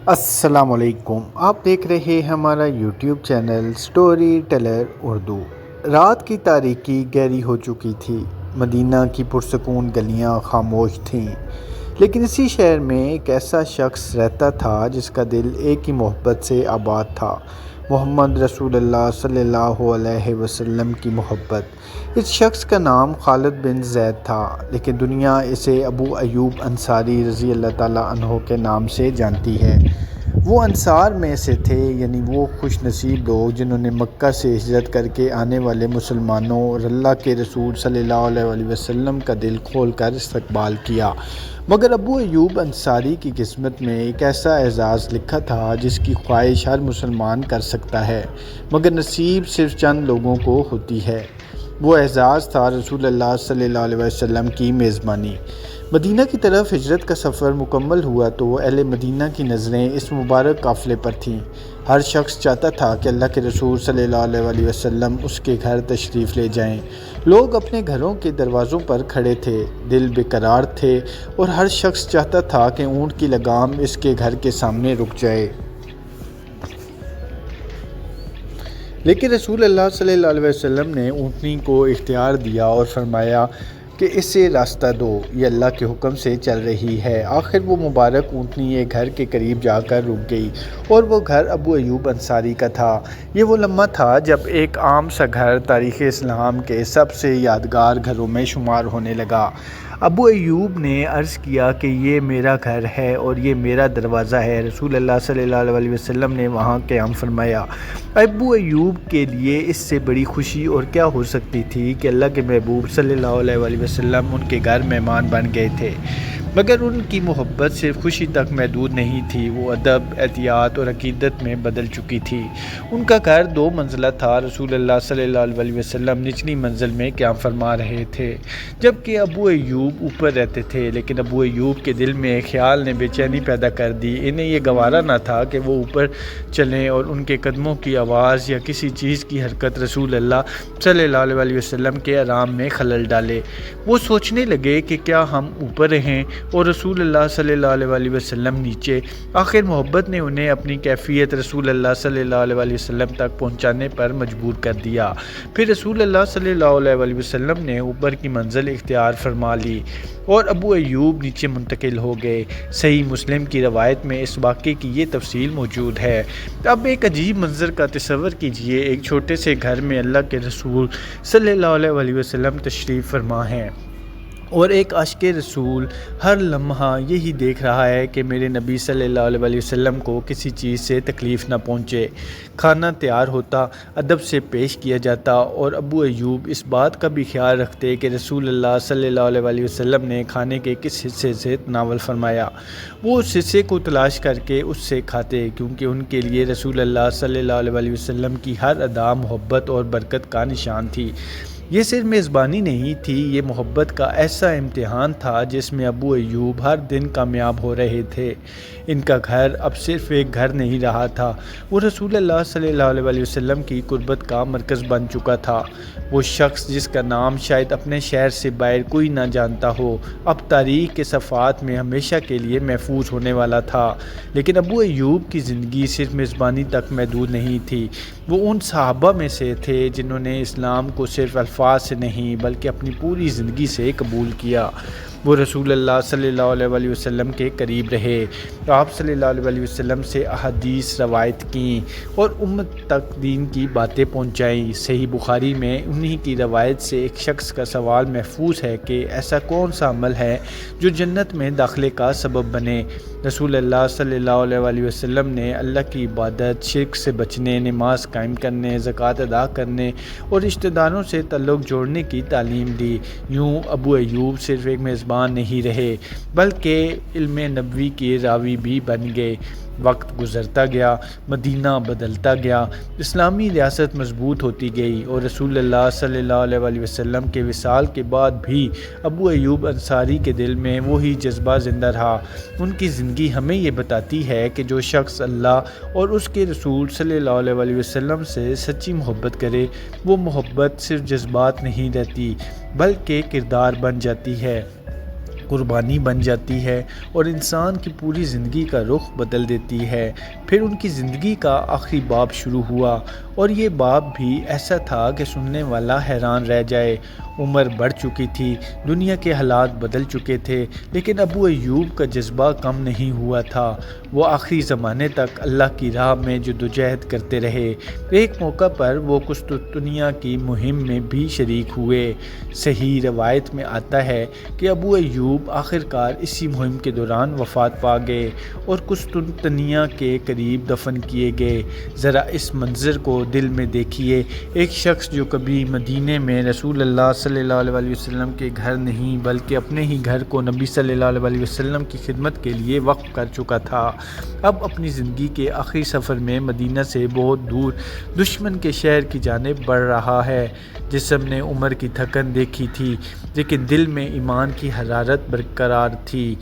السلام علیکم، آپ دیکھ رہے ہیں ہمارا YouTube channel story teller Urdu. رات کی تاریکی گہری ہو چکی تھی، مدینہ کی پرسکون گلیاں خاموش تھیں، لیکن اسی شہر میں ایک ایسا شخص رہتا تھا جس کا دل ایک ہی محبت سے آباد تھا، محمد رسول اللہ صلی اللہ علیہ وسلم کی محبت۔ اس شخص کا نام خالد بن زید تھا، لیکن دنیا اسے ابو ایوب انصاری رضی اللہ تعالیٰ عنہ کے نام سے جانتی ہے۔ وہ انصار میں سے تھے، یعنی وہ خوش نصیب لوگ جنہوں نے مکہ سے ہجرت کر کے آنے والے مسلمانوں اور اللہ کے رسول صلی اللہ علیہ وسلم کا دل کھول کر استقبال کیا۔ مگر ابو ایوب انصاری کی قسمت میں ایک ایسا اعزاز لکھا تھا جس کی خواہش ہر مسلمان کر سکتا ہے، مگر نصیب صرف چند لوگوں کو ہوتی ہے۔ وہ اعزاز تھا رسول اللہ صلی اللہ علیہ وسلم کی میزبانی۔ مدینہ کی طرف ہجرت کا سفر مکمل ہوا تو اہل مدینہ کی نظریں اس مبارک قافلے پر تھیں۔ ہر شخص چاہتا تھا کہ اللہ کے رسول صلی اللہ علیہ وسلم اس کے گھر تشریف لے جائیں۔ لوگ اپنے گھروں کے دروازوں پر کھڑے تھے، دل بے قرار تھے، اور ہر شخص چاہتا تھا کہ اونٹ کی لگام اس کے گھر کے سامنے رک جائے۔ لیکن رسول اللہ صلی اللہ علیہ وسلم نے اونٹنی کو اختیار دیا اور فرمایا کہ اسے راستہ دو، یہ اللہ کے حکم سے چل رہی ہے۔ آخر وہ مبارک اونٹنی ایک گھر کے قریب جا کر رک گئی، اور وہ گھر ابو ایوب انصاری کا تھا۔ یہ وہ لمحہ تھا جب ایک عام سا گھر تاریخ اسلام کے سب سے یادگار گھروں میں شمار ہونے لگا۔ ابو ایوب نے عرض کیا کہ یہ میرا گھر ہے اور یہ میرا دروازہ ہے۔ رسول اللہ صلی اللہ علیہ وسلم نے وہاں قیام فرمایا۔ ابو ایوب کے لیے اس سے بڑی خوشی اور کیا ہو سکتی تھی کہ اللہ کے محبوب صلی اللہ علیہ وسلم ان کے گھر مہمان بن گئے تھے، مگر ان کی محبت صرف خوشی تک محدود نہیں تھی، وہ ادب، احتیاط اور عقیدت میں بدل چکی تھی۔ ان کا گھر 2 منزلہ تھا۔ رسول اللہ صلی اللہ علیہ وسلم نچلی منزل میں قیام فرما رہے تھے، جبکہ ابو ایوب اوپر رہتے تھے، لیکن ابو ایوب کے دل میں ایک خیال نے بے چینی پیدا کر دی۔ انہیں یہ گوارا نہ تھا کہ وہ اوپر چلیں اور ان کے قدموں کی آواز یا کسی چیز کی حرکت رسول اللہ صلی اللہ علیہ وسلم کے آرام میں خلل ڈالے۔ وہ سوچنے لگے کہ کیا ہم اوپر رہیں اور رسول اللہ صلی اللہ علیہ وسلم نیچے۔ آخر محبت نے انہیں اپنی کیفیت رسول اللہ صلی اللہ علیہ وسلم تک پہنچانے پر مجبور کر دیا۔ پھر رسول اللہ صلی اللہ علیہ وسلم نے اوپر کی منزل اختیار فرما لی اور ابو ایوب نیچے منتقل ہو گئے۔ صحیح مسلم کی روایت میں اس واقعے کی یہ تفصیل موجود ہے۔ اب ایک عجیب منظر کا تصور کیجئے، ایک چھوٹے سے گھر میں اللہ کے رسول صلی اللہ علیہ وسلم تشریف فرما ہیں، اور ایک عاشق رسول ہر لمحہ یہی دیکھ رہا ہے کہ میرے نبی صلی اللہ علیہ وسلم کو کسی چیز سے تکلیف نہ پہنچے۔ کھانا تیار ہوتا، ادب سے پیش کیا جاتا، اور ابو ایوب اس بات کا بھی خیال رکھتے کہ رسول اللہ صلی اللہ علیہ وسلم نے کھانے کے کس حصے سے تناول فرمایا۔ وہ اس حصے کو تلاش کر کے اس سے کھاتے، کیونکہ ان کے لیے رسول اللہ صلی اللہ علیہ وسلم کی ہر ادا محبت اور برکت کا نشان تھی۔ یہ صرف میزبانی نہیں تھی، یہ محبت کا ایسا امتحان تھا جس میں ابو ایوب ہر دن کامیاب ہو رہے تھے۔ ان کا گھر اب صرف ایک گھر نہیں رہا تھا، وہ رسول اللہ صلی اللہ علیہ وسلم کی قربت کا مرکز بن چکا تھا۔ وہ شخص جس کا نام شاید اپنے شہر سے باہر کوئی نہ جانتا ہو، اب تاریخ کے صفحات میں ہمیشہ کے لیے محفوظ ہونے والا تھا۔ لیکن ابو ایوب کی زندگی صرف میزبانی تک محدود نہیں تھی۔ وہ ان صحابہ میں سے تھے جنہوں نے اسلام کو صرف الفاظ سے نہیں بلکہ اپنی پوری زندگی سے قبول کیا۔ وہ رسول اللہ صلی اللہ علیہ وسلم کے قریب رہے، آپ صلی اللہ علیہ وسلم سے احادیث روایت کیں اور امت تک دین کی باتیں پہنچائیں۔ صحیح بخاری میں انہی کی روایت سے ایک شخص کا سوال محفوظ ہے کہ ایسا کون سا عمل ہے جو جنت میں داخلے کا سبب بنے؟ رسول اللہ صلی اللہ علیہ وسلم نے اللہ کی عبادت، شرک سے بچنے، نماز قائم کرنے، زکوٰۃ ادا کرنے اور رشتہ داروں سے تعلق جوڑنے کی تعلیم دی۔ یوں ابو ایوب صرف ایک میزبان نہیں رہے بلکہ علم نبوی کے راوی بھی بن گئے۔ وقت گزرتا گیا، مدینہ بدلتا گیا، اسلامی ریاست مضبوط ہوتی گئی، اور رسول اللہ صلی اللہ علیہ وسلم کے وصال کے بعد بھی ابو ایوب انصاری کے دل میں وہی جذبہ زندہ رہا۔ ان کی زندگی ہمیں یہ بتاتی ہے کہ جو شخص اللہ اور اس کے رسول صلی اللہ علیہ وسلم سے سچی محبت کرے، وہ محبت صرف جذبات نہیں رہتی بلکہ کردار بن جاتی ہے۔ قربانی بن جاتی ہے اور انسان کی پوری زندگی کا رخ بدل دیتی ہے۔ پھر ان کی زندگی کا آخری باب شروع ہوا اور یہ باب بھی ایسا تھا کہ سننے والا حیران رہ جائے۔ عمر بڑھ چکی تھی، دنیا کے حالات بدل چکے تھے، لیکن ابو ایوب کا جذبہ کم نہیں ہوا تھا۔ وہ آخری زمانے تک اللہ کی راہ میں جدوجہد کرتے رہے۔ ایک موقع پر وہ قسطنطنیہ کی مہم میں بھی شریک ہوئے۔ صحیح روایت میں آتا ہے کہ ابو ایوب آخرکار اسی مہم کے دوران وفات پا گئے اور قسطنطنیہ کے قریب دفن کیے گئے۔ ذرا اس منظر کو دل میں دیکھیے، ایک شخص جو کبھی مدینے میں رسول اللہ صلی اللہ علیہ وسلم کے گھر نہیں بلکہ اپنے ہی گھر کو نبی صلی اللہ علیہ وسلم کی خدمت کے لیے وقف کر چکا تھا، اب اپنی زندگی کے آخری سفر میں مدینہ سے بہت دور دشمن کے شہر کی جانب بڑھ رہا ہے۔ جسم نے عمر کی تھکن دیکھی تھی، لیکن دل میں ایمان کی حرارت برقرار تھی۔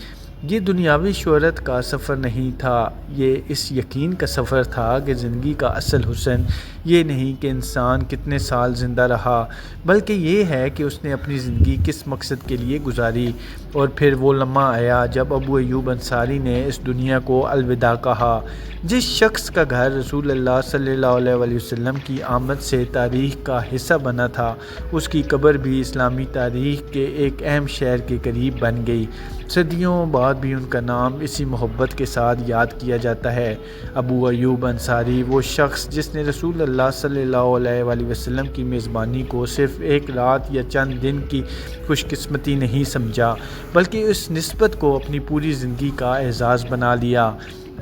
یہ دنیاوی شہرت کا سفر نہیں تھا، یہ اس یقین کا سفر تھا کہ زندگی کا اصل حسن یہ نہیں کہ انسان کتنے سال زندہ رہا، بلکہ یہ ہے کہ اس نے اپنی زندگی کس مقصد کے لیے گزاری۔ اور پھر وہ لمحہ آیا جب ابو ایوب انصاری نے اس دنیا کو الوداع کہا۔ جس شخص کا گھر رسول اللہ صلی اللہ علیہ وسلم کی آمد سے تاریخ کا حصہ بنا تھا، اس کی قبر بھی اسلامی تاریخ کے ایک اہم شہر کے قریب بن گئی۔ صدیوں بعد بھی ان کا نام اسی محبت کے ساتھ یاد کیا جاتا ہے۔ ابو ایوب انصاری، وہ شخص جس نے رسول اللہ صلی اللہ علیہ وسلم کی میزبانی کو صرف ایک رات یا چند دن کی خوش قسمتی نہیں سمجھا، بلکہ اس نسبت کو اپنی پوری زندگی کا اعزاز بنا لیا۔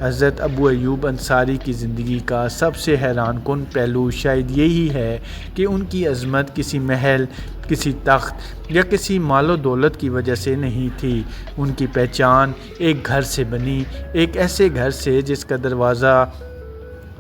حضرت ابو ایوب انصاری کی زندگی کا سب سے حیران کن پہلو شاید یہی ہے کہ ان کی عظمت کسی محل، کسی تخت یا کسی مال و دولت کی وجہ سے نہیں تھی۔ ان کی پہچان ایک گھر سے بنی، ایک ایسے گھر سے جس کا دروازہ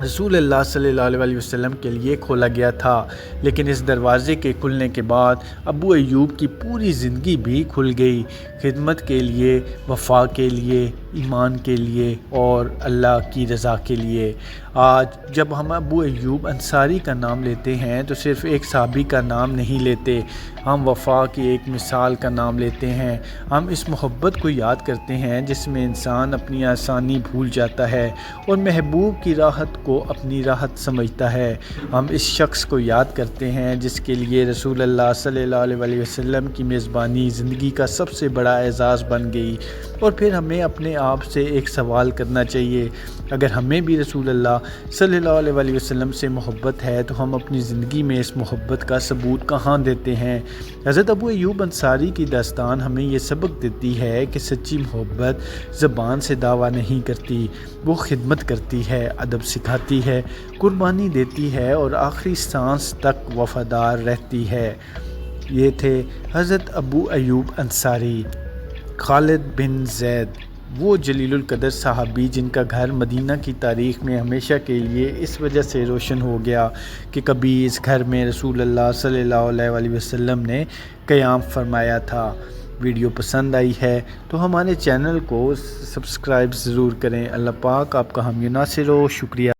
رسول اللہ صلی اللہ علیہ وسلم کے لیے کھولا گیا تھا، لیکن اس دروازے کے کھلنے کے بعد ابو ایوب کی پوری زندگی بھی کھل گئی، خدمت کے لیے، وفا کے لیے، ایمان کے لیے اور اللہ کی رضا کے لیے۔ آج جب ہم ابو ایوب انصاری کا نام لیتے ہیں تو صرف ایک صحابی کا نام نہیں لیتے، ہم وفا کی ایک مثال کا نام لیتے ہیں۔ ہم اس محبت کو یاد کرتے ہیں جس میں انسان اپنی آسانی بھول جاتا ہے اور محبوب کی راحت کو اپنی راحت سمجھتا ہے۔ ہم اس شخص کو یاد کرتے ہیں جس کے لیے رسول اللہ صلی اللہ علیہ وسلم کی میزبانی زندگی کا سب سے بڑا اعزاز بن گئی۔ اور پھر ہمیں اپنے آپ سے ایک سوال کرنا چاہیے، اگر ہمیں بھی رسول اللہ صلی اللہ علیہ وسلم سے محبت ہے تو ہم اپنی زندگی میں اس محبت کا ثبوت کہاں دیتے ہیں؟ حضرت ابو ایوب انصاری کی داستان ہمیں یہ سبق دیتی ہے کہ سچی محبت زبان سے دعویٰ نہیں کرتی، وہ خدمت کرتی ہے، ادب سکھاتی ہے، قربانی دیتی ہے اور آخری سانس تک وفادار رہتی ہے۔ یہ تھے حضرت ابو ایوب انصاری۔ خالد بن زید، وہ جلیل القدر صحابی جن کا گھر مدینہ کی تاریخ میں ہمیشہ کے لیے اس وجہ سے روشن ہو گیا کہ کبھی اس گھر میں رسول اللہ صلی اللہ علیہ وسلم نے قیام فرمایا تھا۔ ویڈیو پسند آئی ہے تو ہمارے چینل کو سبسکرائب ضرور کریں۔ اللہ پاک آپ کا حامی و ناصر ہو۔ شکریہ۔